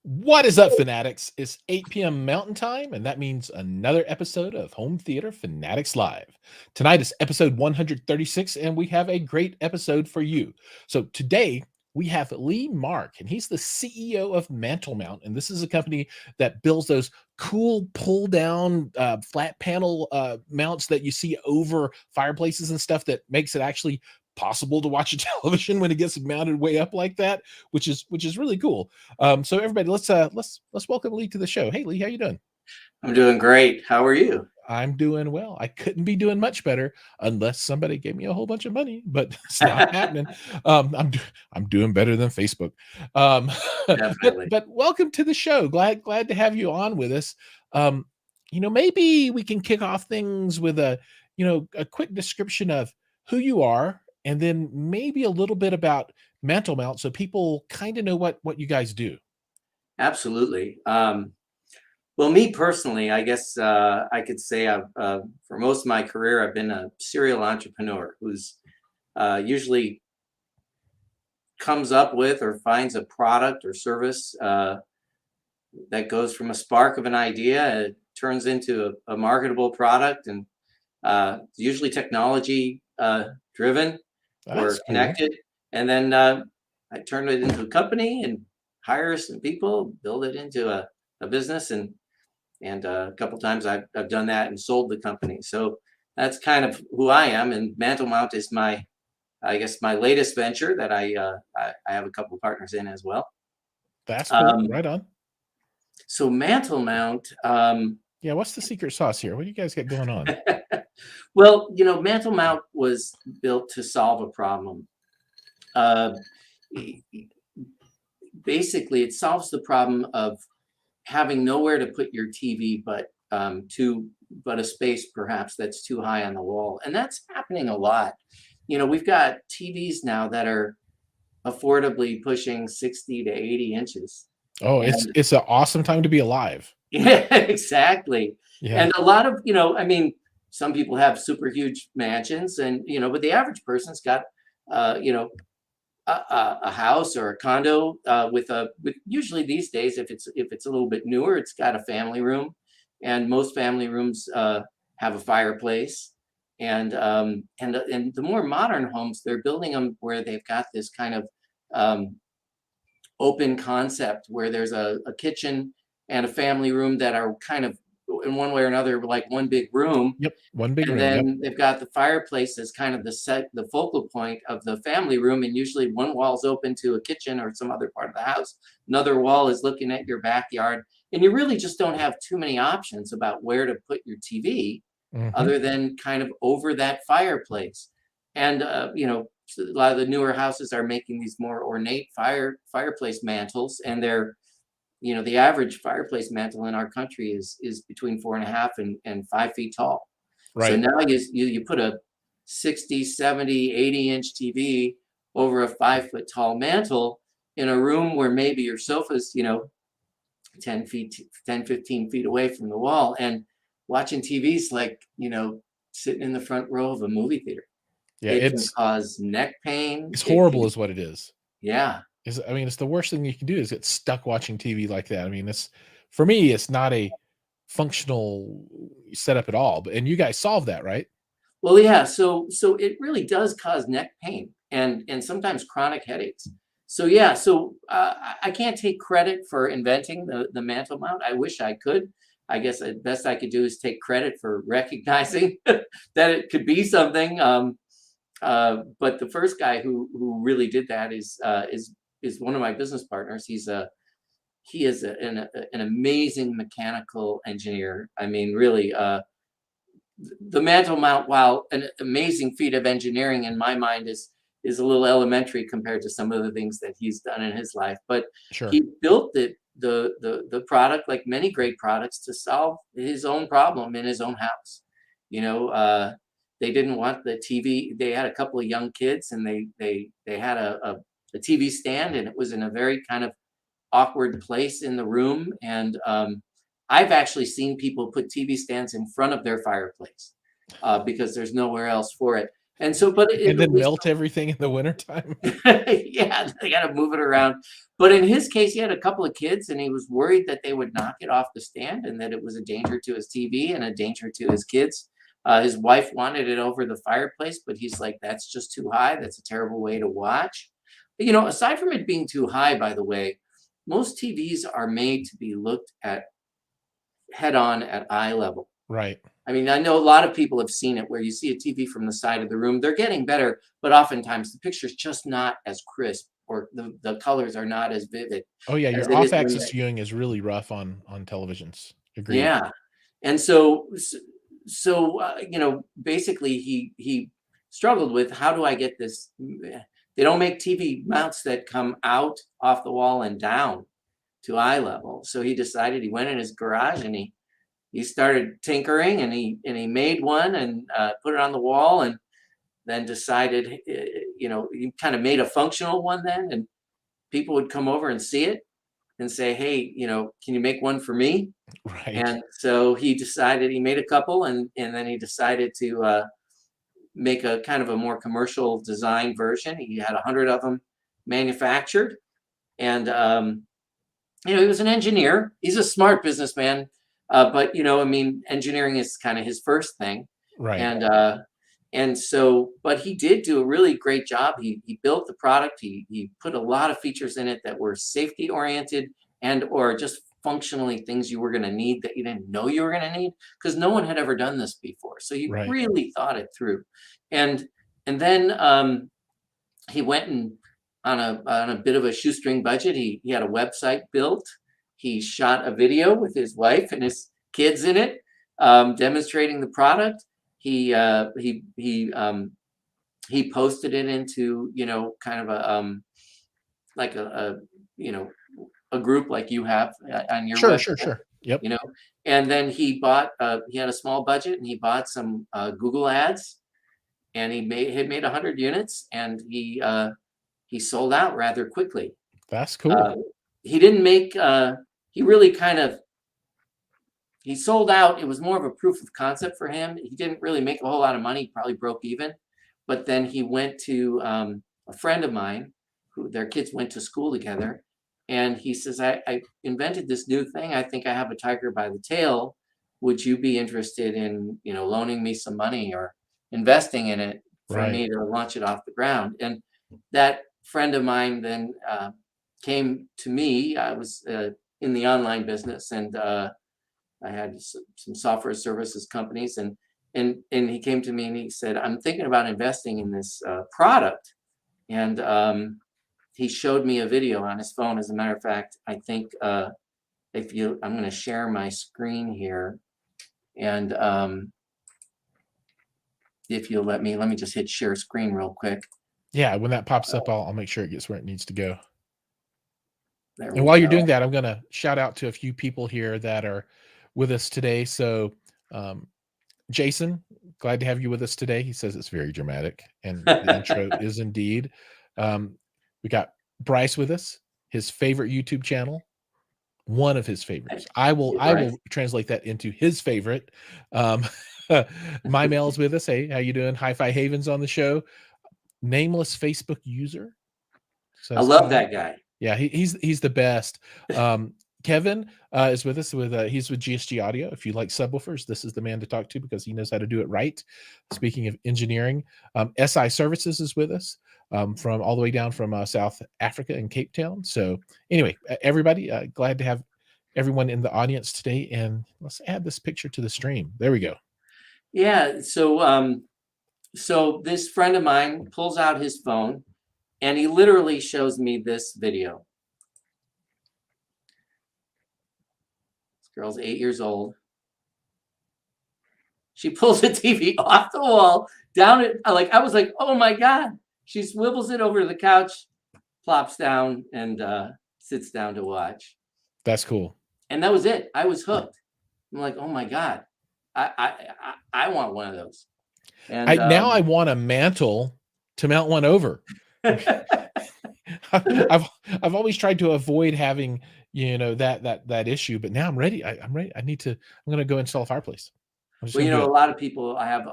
What is up, Fanatics? It's 8 p.m. Mountain Time, and that means another episode of Home Theater Fanatics Live. Tonight is episode 136, and we have a great episode for you. So today we have Lee Mark, and he's the CEO of Mantle Mount, and this is a company that builds those cool pull-down flat panel mounts that you see over fireplaces and stuff that makes it actually possible to watch a television when it gets mounted way up like that, which is really cool. So everybody, let's welcome Lee to the show. Hey Lee, how you doing? I'm doing great. How are you? I'm doing well. I couldn't be doing much better unless somebody gave me a whole bunch of money, but it's not happening. I'm doing better than Facebook. Um, but Definitely. but welcome to the show. Glad to have you on with us. Um, maybe we can kick off things with a quick description of who you are, and then maybe a little bit about Mantle Mount, so people kind of know what you guys do. Absolutely. Well, me personally, I guess I could say for most of my career, I've been a serial entrepreneur who's usually comes up with or finds a product or service that goes from a spark of an idea, it turns into a marketable product, and usually technology driven or That's cool. connected. And then I turn it into a company and hire some people, build it into a business, and a couple times I've done that and sold the company. So that's kind of who I am. And Mantle Mount is I guess my latest venture that I have a couple of partners in as well. That's cool. Um, Right on. so Mantle Mount, Yeah, what's the secret sauce here? What do you guys got going on? well, Mantle Mount was built to solve a problem. Uh, Basically, it solves the problem of having nowhere to put your TV, but a space perhaps that's too high on the wall, and that's happening a lot. We've got TVs now that are affordably pushing 60 to 80 inches, Oh, it's and it's an awesome time to be alive. yeah, exactly. Yeah. And a lot of I mean, some people have super huge mansions, and but the average person's got uh, you know a house or a condo with usually these days, if it's a little bit newer, it's got a family room, and most family rooms have a fireplace, and the more modern homes, they're building them where they've got this kind of um, open concept where there's a kitchen and a family room that are kind of in one way or another like one big room, Yep. One big and room. Yep. then they've got the fireplace as kind of the focal point of the family room. And usually one wall's open to a kitchen or some other part of the house. Another wall is looking at your backyard. And you really just don't have too many options about where to put your TV Mhm. other than kind of over that fireplace. And, a lot of the newer houses are making these more ornate fireplace mantles, and the average fireplace mantle in our country is between 4.5 and 5 feet tall. So Right. now you put a 60, 70, 80-inch TV over a 5 foot tall mantle in a room where maybe your sofa's, 10 feet, 10, 15 feet away from the wall, and watching TV's like, sitting in the front row of a movie theater. Yeah, It can it's cause neck pain. it's It horrible can, is what it is. yeah. It's the worst thing you can do is get stuck watching TV like that. It's for me, it's not a functional setup at all. But and you guys solve that, right? Well, yeah, so it really does cause neck pain and sometimes chronic headaches. So yeah, I can't take credit for inventing the mantle mount. I wish I could. I guess the best I could do is take credit for recognizing that it could be something. But the first guy who really did that is one of my business partners. He is an amazing mechanical engineer. I mean, really. The mantle mount, while an amazing feat of engineering in my mind, is a little elementary compared to some of the things that he's done in his life. But Sure. he built the product, like many great products, to solve his own problem in his own house. You know, they didn't want the TV. They had a couple of young kids, and they had a TV stand, and it was in a very kind of awkward place in the room. And I've actually seen people put TV stands in front of their fireplace because there's nowhere else for it. And so, but and then melt everything in the wintertime. yeah, they got to move it around. But in his case, he had a couple of kids and he was worried that they would knock it off the stand and that it was a danger to his TV and a danger to his kids. His wife wanted it over the fireplace, but he's like, that's just too high. That's a terrible way to watch. But, aside from it being too high, by the way, most TVs are made to be looked at head on at eye level. Right. I mean, I know a lot of people have seen it where you see a TV from the side of the room. They're getting better, but oftentimes the picture's just not as crisp or the colors are not as vivid. Oh yeah, as your it is when off-axis viewing is really rough on televisions. Agreed. Yeah. And so basically he struggled with, how do I get this? They don't make TV mounts that come out off the wall and down to eye level. So he decided, he went in his garage and he started tinkering and he made one and put it on the wall, and then decided, he kind of made a functional one then, and people would come over and see it and say, hey, can you make one for me? Right. And so he decided, he made a couple, and then he decided to make a kind of a more commercial design version. He had 100 of them manufactured, and he was an engineer. He's a smart businessman, but engineering is kind of his first thing. Right. And so, but he did do a really great job. He built the product. He put a lot of features in it that were safety oriented and or just functionally things you were going to need that you didn't know you were going to need, because no one had ever done this before. So he really thought it through. And then he went and on a bit of a shoestring budget, he had a website built. He shot a video with his wife and his kids in it, demonstrating the product. He posted it into, kind of a group like you have on your website. Sure. Yep. And then he bought, he had a small budget and he bought some Google ads, and he made 100 units, and he sold out rather quickly. That's cool. He didn't make, he really kind of, he sold out. It was more of a proof of concept for him. He didn't really make a whole lot of money. He probably broke even. But then he went to a friend of mine who their kids went to school together. And he says, I invented this new thing. I think I have a tiger by the tail. Would you be interested in, loaning me some money or investing in it for me to launch it off the ground? And that friend of mine then came to me. I was in the online business, and I had some software services companies, and he came to me and he said, I'm thinking about investing in this product. And he showed me a video on his phone. As a matter of fact, I think I'm going to share my screen here. And if you'll let me just hit share screen real quick. Yeah, when that pops up, I'll make sure it gets where it needs to go. And while you're doing that, I'm going to shout out to a few people here that are with us today. So Jason, glad to have you with us today. He says it's very dramatic, and the intro is indeed. We got Bryce with us, his favorite YouTube channel, one of his favorites. I will translate that into his favorite. My Mail's with us. Hey, how you doing? Hi-Fi Haven's on the show. Nameless Facebook user. I love that guy. Yeah, he's the best. Kevin is with us. He's with GSG Audio. If you like subwoofers, this is the man to talk to because he knows how to do it right. Speaking of engineering, SI Services is with us from all the way down from South Africa and Cape Town. So anyway, everybody, glad to have everyone in the audience today. And let's add this picture to the stream. There we go. Yeah. So this friend of mine pulls out his phone and he literally shows me this video. This girl's 8 years old. She pulls the TV off the wall, down it. I was like, oh my God. She swivels it over to the couch, plops down, and sits down to watch. That's cool. And that was it. I was hooked. I'm like, oh my God. I want one of those. And now I want a mantle to mount one over. I've always tried to avoid having that issue, but now I'm ready. I'm ready. I'm going to go install a fireplace. Well, a lot of people I have.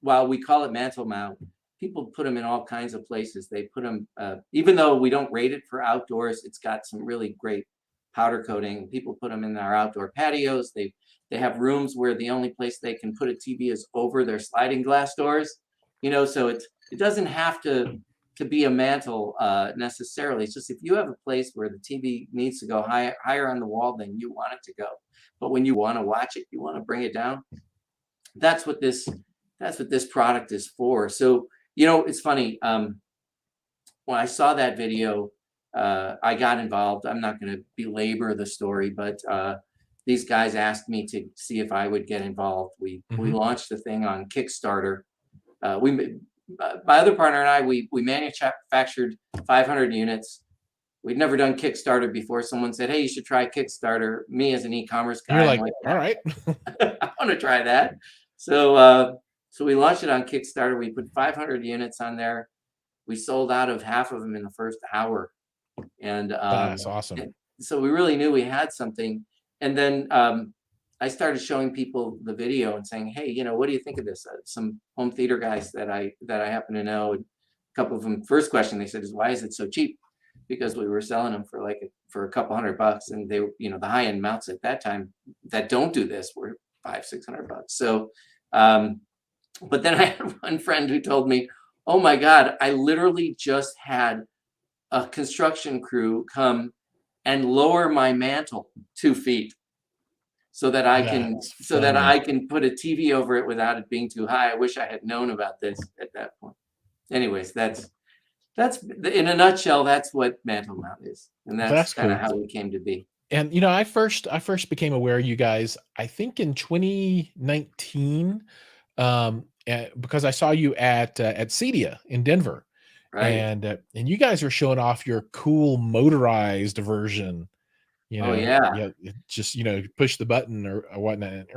Well, we call it mantle mount. people put them in all kinds of places. They put them, even though we don't rate it for outdoors, it's got some really great powder coating. People put them in our outdoor patios. They have rooms where the only place they can put a TV is over their sliding glass doors. So it doesn't have to be a mantle necessarily. It's just if you have a place where the TV needs to go higher on the wall than you want it to go, but when you want to watch it, you want to bring it down. That's what this product is for. So it's funny. When I saw that video, I got involved. I'm not going to belabor the story, but these guys asked me to see if I would get involved. We launched the thing on Kickstarter. My other partner and I, we manufactured 500 units. We'd never done Kickstarter before. Someone said, "Hey, you should try Kickstarter." Me as an e-commerce guy, You're like, all right. I want to try that. So we launched it on Kickstarter. We put 500 units on there. We sold out of half of them in the first hour. And That's awesome. so we really knew we had something. And then I started showing people the video and saying, "Hey, what do you think of this?" Some home theater guys that I happen to know, and a couple of them, first question they said is, "Why is it so cheap?" Because we were selling them for a couple $100, and they, the high end mounts at that time that don't do this were $500-600. So, but then I had one friend who told me, "Oh my God, I literally just had a construction crew come and lower my mantle 2 feet so that I can put a TV over it without it being too high. I wish I had known about this at that point." Anyways, that's in a nutshell. That's what Mantle Mount is, and that's kind of how we came to be. And I first became aware of you guys, I think in 2019, because I saw you at CEDIA in Denver. Right. And you guys are showing off your cool motorized version. Oh yeah. Just push the button or whatnot.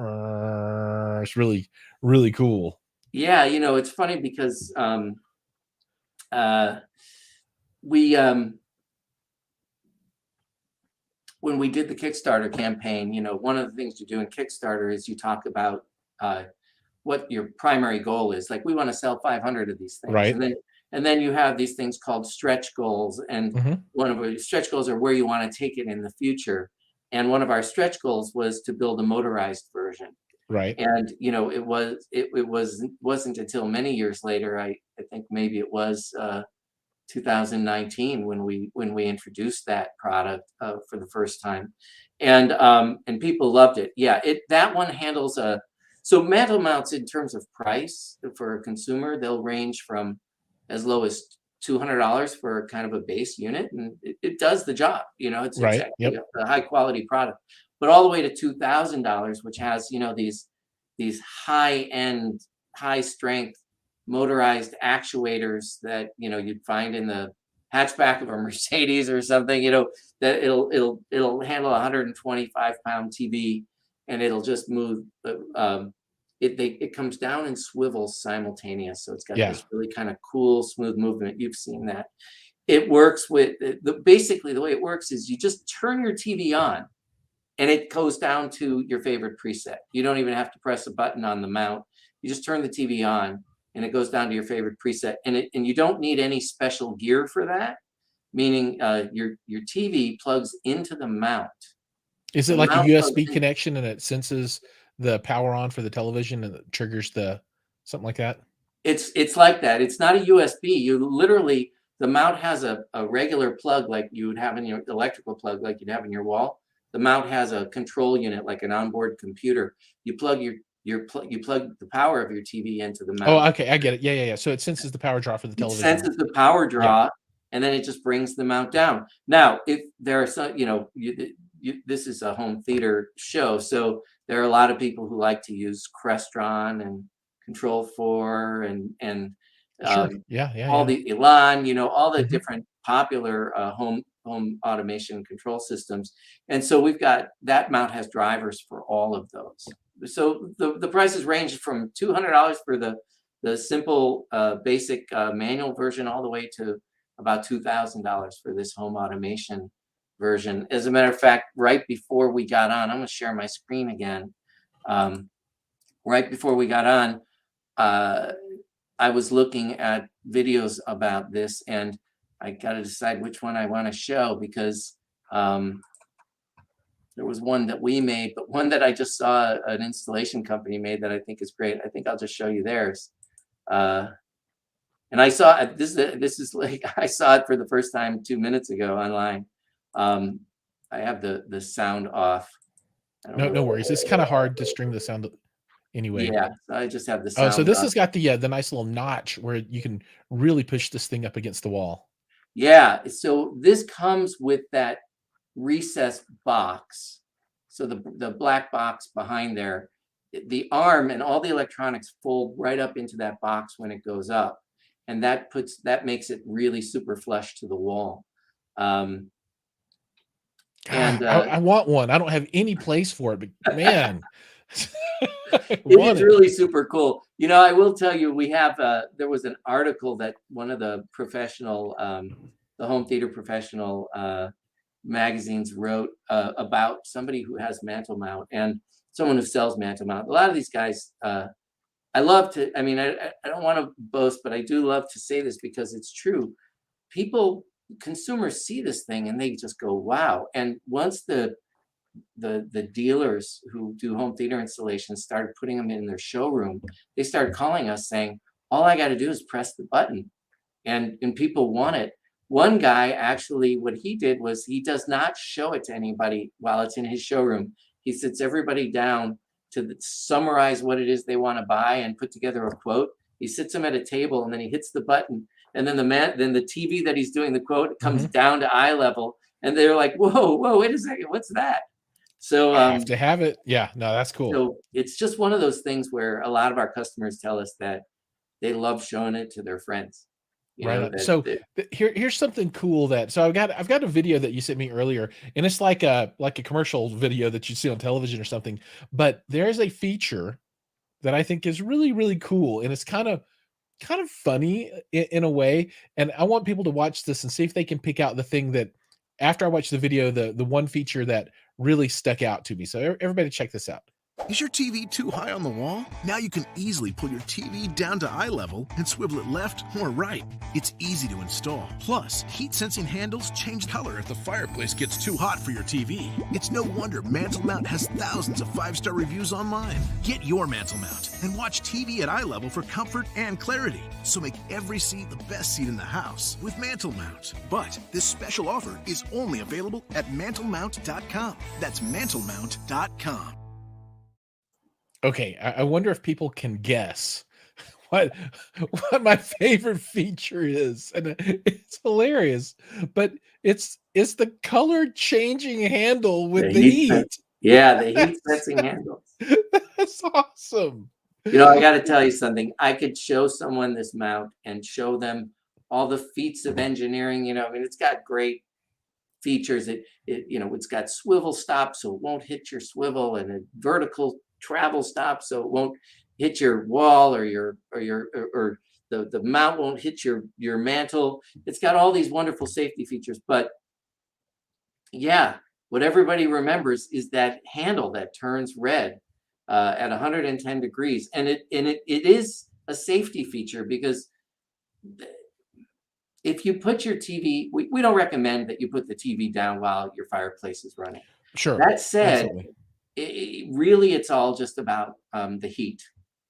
It's really, really cool. Yeah, it's funny because we when we did the Kickstarter campaign, one of the things you do in Kickstarter is you talk about what your primary goal is. Like, we want to sell 500 of these things, right? And then you have these things called stretch goals, and one of our stretch goals are where you want to take it in the future. And one of our stretch goals was to build a motorized version. Right. And it wasn't until many years later, I think maybe it was 2019 when we introduced that product for the first time, and people loved it. Yeah, that one handles so mantle mounts in terms of price for a consumer, they'll range from as low as $200 for kind of a base unit, and it does the job. It's right. Exactly a high quality product, but all the way to $2,000, which has these high end, high strength motorized actuators that you'd find in the hatchback of a Mercedes or something. That it'll handle a 125-pound TV, and it'll just move. It comes down and swivels simultaneous, so it's got this really kind of cool, smooth movement. You've seen that. It works with basically the way it works is you just turn your TV on, and it goes down to your favorite preset. You don't even have to press a button on the mount. You just turn the TV on, and it goes down to your favorite preset. And you don't need any special gear for that, meaning your TV plugs into the mount. Is it like a USB connection, and it senses the power on for the television and it triggers something like that? It's like that. It's not a USB. You literally, the mount has a regular plug like you would have in your electrical plug, like you'd have in your wall. The mount has a control unit like an onboard computer. You plug you plug the power of your TV into the mount. Oh, okay, I get it. Yeah. So it senses the power draw for the television. It senses the power draw, and then it just brings the mount down. Now, if there are some, this is a home theater show, so there are a lot of people who like to use Crestron and Control4 and sure. all the Elan, all the different popular home automation control systems. And so we've got that mount has drivers for all of those. So the prices range from $200 for the simple basic manual version all the way to about $2,000 for this home automation version. As a matter of fact, right before we got on, I'm going to share my screen again. Right before we got on, I was looking at videos about this, and I got to decide which one I want to show because there was one that we made, but one that I just saw an installation company made that I think is great. I think I'll just show you theirs. And I saw this is like I saw it for the first time 2 minutes ago online. I have the sound off. I don't No, know. no worries. It's kind of hard to stream the sound anyway. Yeah, I just have the Oh, so sound this off. has got the nice little notch where you can really push this thing up against the wall. Yeah, so this comes with that recessed box. So the black box behind there, the arm and all the electronics fold right up into that box when it goes up, and that makes it really super flush to the wall. And I want one. I don't have any place for it, but man, I it want is it. really super cool. You know, I will tell you, we have there was an article that one of the professional, the home theater professional magazines wrote about somebody who has Mantle mount and someone who sells Mantle mount. A lot of these guys, I love to. I mean, I don't want to boast, but I do love to say this because it's true. Consumers see this thing and they just go, "Wow!" And once the dealers who do home theater installations started putting them in their showroom, they started calling us saying, all I got to do is press the button, and people want it. One guy actually, what he did was he does not show it to anybody while it's in his showroom. He sits everybody down to summarize what it is they want to buy and put together a quote. He sits them at a table and then he hits the button, and then the TV that he's doing the quote comes down to eye level, and they're like, whoa, wait a second, what's that? So I have to have it. Yeah, no, that's cool. so it's just one of those things where a lot of our customers tell us that they love showing it to their friends. Right. So here's something cool so I've got a video that you sent me earlier, and it's like a commercial video that you see on television or something. But there's a feature that I think is really, really cool, and it's kind of funny in a way. And I want people to watch this and see if they can pick out the thing that, after I watch the video, the one feature that really stuck out to me. So everybody check this out. Is your TV too high on the wall? Now you can easily pull your TV down to eye level and swivel it left or right. It's easy to install. Plus, heat-sensing handles change color if the fireplace gets too hot for your TV. It's no wonder Mantle Mount has thousands of 5-star reviews online. Get your Mantle Mount and watch TV at eye level for comfort and clarity. So make every seat the best seat in the house with Mantle Mount. But this special offer is only available at mantlemount.com. That's mantlemount.com. Okay, I wonder if people can guess what my favorite feature is, and it's hilarious. But it's the color changing handle with the heat. Yeah, the heat sensing handles. That's awesome. You know, I got to tell you something. I could show someone this mount and show them all the feats of engineering. You know, I mean, it's got great features. It's got swivel stop so it won't hit your swivel, and a vertical travel stop so it won't hit your wall or the mount won't hit your mantle. It's got all these wonderful safety features, but yeah, what everybody remembers is that handle that turns red at 110 degrees, and it is a safety feature because if you put your TV, we don't recommend that you put the TV down while your fireplace is running. Sure. That said, absolutely. Really, it's all just about the heat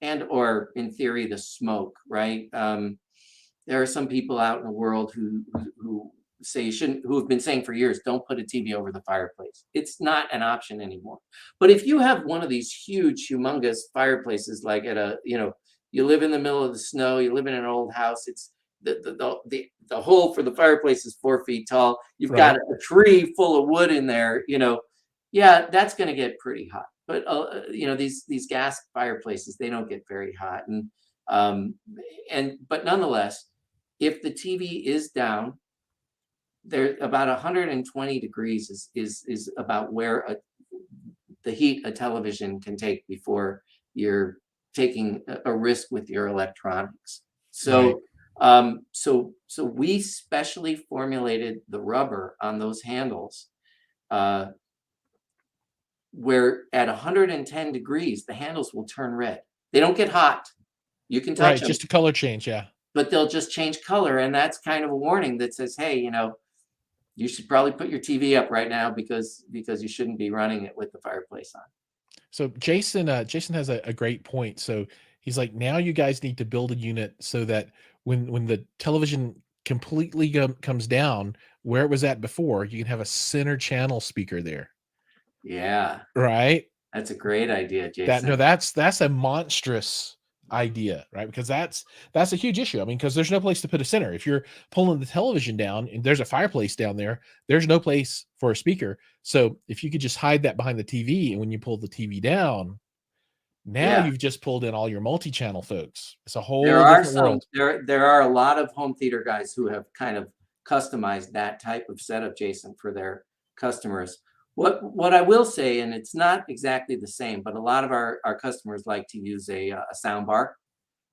or in theory, the smoke, right? There are some people out in the world who say you shouldn't, who have been saying for years, don't put a TV over the fireplace. It's not an option anymore. But if you have one of these huge, humongous fireplaces, like you live in the middle of the snow, you live in an old house, it's the hole for the fireplace is 4 feet tall. You've got a tree full of wood in there, yeah, that's going to get pretty hot. But these gas fireplaces, they don't get very hot, but nonetheless, if the TV is down, there about 120 degrees is about where the heat a television can take before you're taking a risk with your electronics. So so we specially formulated the rubber on those handles where at 110 degrees, the handles will turn red. They don't get hot, You can touch Right, them, just a color change, yeah. but they'll just change color, and that's kind of a warning that says, hey, you should probably put your TV up right now because you shouldn't be running it with the fireplace on. So Jason has a great point. So he's like, now you guys need to build a unit so that when the television completely comes down where it was at before, you can have a center channel speaker there, Yeah, right? that's a great idea, That no, Jason. that's a monstrous idea, right? Because that's a huge issue. I mean, because there's no place to put a center. If you're pulling the television down and there's a fireplace down there, there's no place for a speaker. So if you could just hide that behind the TV, and when you pull the TV down, now Yeah. you've just pulled in all your multi-channel folks. It's a There whole are different some world. there are a lot of home theater guys who have kind of customized that type of setup, Jason, for their customers. What I will say, and it's not exactly the same, but a lot of our customers like to use a sound bar,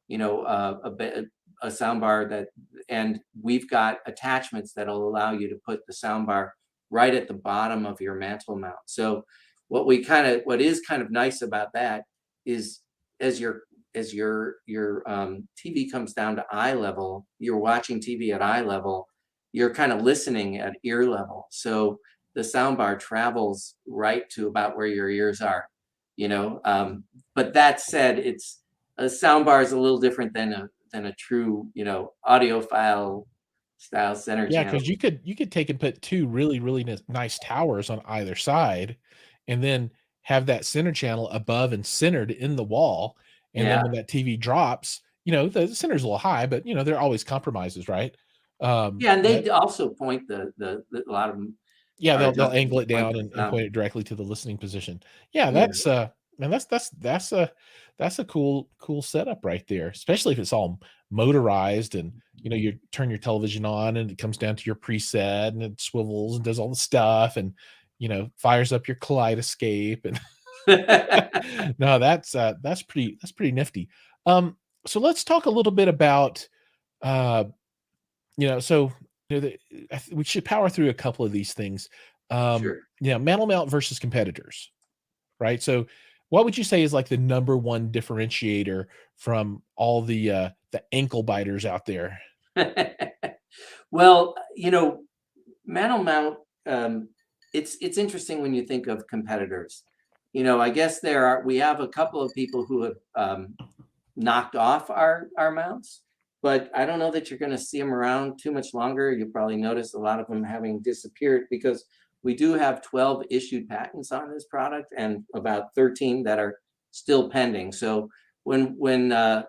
a sound bar and we've got attachments that'll allow you to put the sound bar right at the bottom of your mantle mount. So what is kind of nice about that is as your TV comes down to eye level, you're watching TV at eye level, you're kind of listening at ear level. So the soundbar travels right to about where your ears are, you know. But that said, it's a soundbar is a little different than a true, audiophile style center Yeah, channel. because you could take and put two really nice towers on either side, and then have that center channel above and centered in the wall. And then Yeah. when that TV drops, the center's a little high, but there are always compromises, right? Yeah, and That they also point a lot of them Yeah, are they'll adjustable angle to it point down the and sound. point it directly to the listening position. Yeah, Yeah. man, that's a cool setup right there, especially if it's all motorized and you turn your television on and it comes down to your preset and it swivels and does all the stuff and fires up your kaleidoscope and no, that's pretty nifty. So let's talk a little bit about uh so we should power through a couple of these things. Sure. Mantle mount versus competitors, right? So, what would you say is like the number one differentiator from all the ankle biters out there? Well, Mantle Mount, it's interesting when you think of competitors. I guess we have a couple of people who have knocked off our mounts, but I don't know that you're going to see them around too much longer. You'll probably notice a lot of them having disappeared because we do have 12 issued patents on this product and about 13 that are still pending. So when the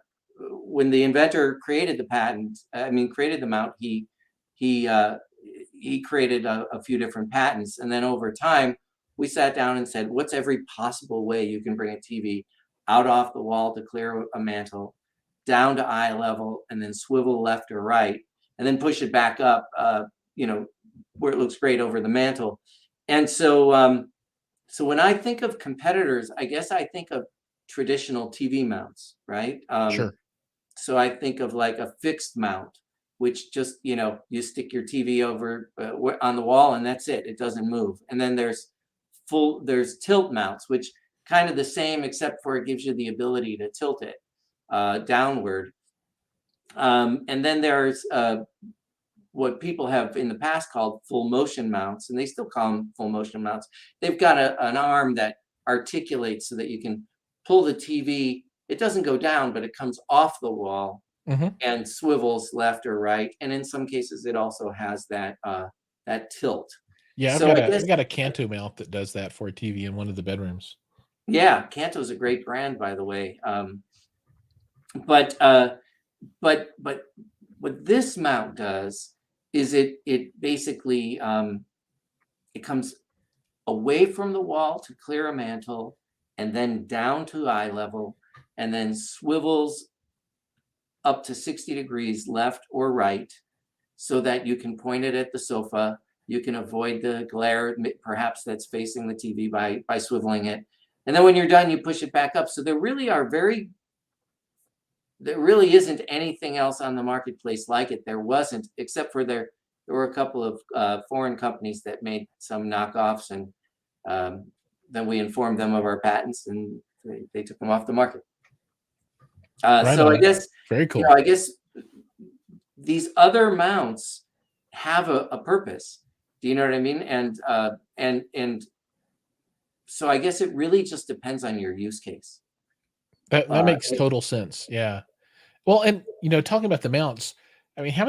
inventor created created the mount, he uh, he created a few different patents, and then over time, we sat down and said, "What's every possible way you can bring a TV out off the wall to clear a mantle, down to eye level, and then swivel left or right, and then push it back up, where it looks great over the mantle?" And so when I think of competitors, I guess I think of traditional TV mounts, right? Sure. So I think of like a fixed mount, which just, you stick your TV over on the wall and that's it. It doesn't move. And then there's tilt mounts, which kind of the same, except for it gives you the ability to tilt it downward. And then there's what people have in the past called full motion mounts, and they still call them full motion mounts. They've got an arm that articulates so that you can pull the TV. It doesn't go down, but it comes off the wall Hmm. and swivels left or right. And in some cases, it also has that tilt. Yeah, I've So got I a guess, I've got a Canto mount that does that for a TV in one of the bedrooms. yeah, Canto's a great brand, by the way. But uh, but what this mount does is it basically it comes away from the wall to clear a mantle, and then down to eye level, and then swivels up to 60 degrees left or right so that you can point it at the sofa. You can avoid the glare, perhaps that's facing the TV by swiveling it. And then when you're done, you push it back up. So there really isn't anything else on the marketplace like it. There wasn't, except for there were a couple of foreign companies that made some knockoffs, and then we informed them of our patents, and they took them off the market. Right So I on. guess, Very you cool. know, I guess these other mounts have a purpose. Do you know what I mean? And so I guess it really just depends on your use case. That Uh, makes total sense. Yeah. Well, and talking about the mounts, I mean, how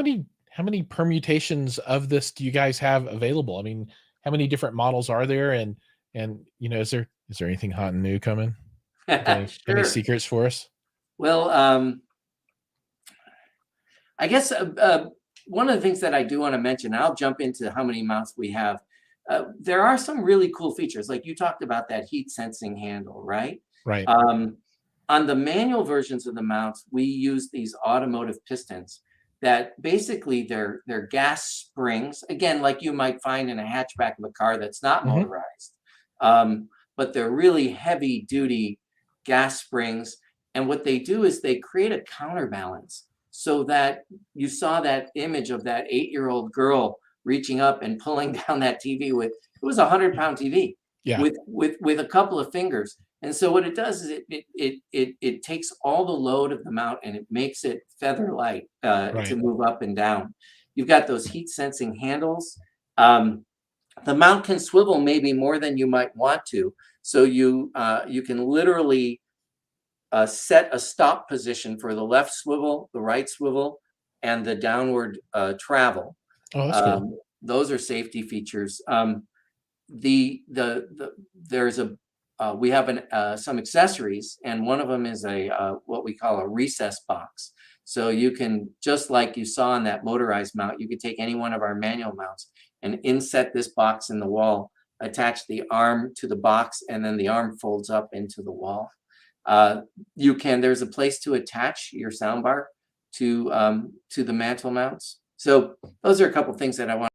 many permutations of this do you guys have available? I mean, how many different models are there? And is there anything hot and new coming? Any Sure. secrets for us? Well, I guess one of the things that I do want to mention, I'll jump into how many mounts we have. There are some really cool features, like you talked about that heat sensing handle, right? Right. On the manual versions of the mounts, we use these automotive pistons that basically they're gas springs, again, like you might find in a hatchback of a car that's not Mhm. motorized. But they're really heavy duty gas springs. And what they do is they create a counterbalance so that you saw that image of that 8-year-old girl reaching up and pulling down that TV with, it was a 100-pound TV Yeah. with a couple of fingers. And so what it does is it takes all the load of the mount and it makes it feather light to Right. move up and down. You've got those heat sensing handles. The mount can swivel maybe more than you might want to. So you can literally set a stop position for the left swivel, the right swivel, and the downward travel. Oh, that's cool. Those are safety features. There's a we have some accessories, and one of them is a what we call a recess box. So you can, just like you saw on that motorized mount, you could take any one of our manual mounts and inset this box in the wall, attach the arm to the box, and then the arm folds up into the wall. There's a place to attach your soundbar to the mantle mounts. So those are a couple things that I want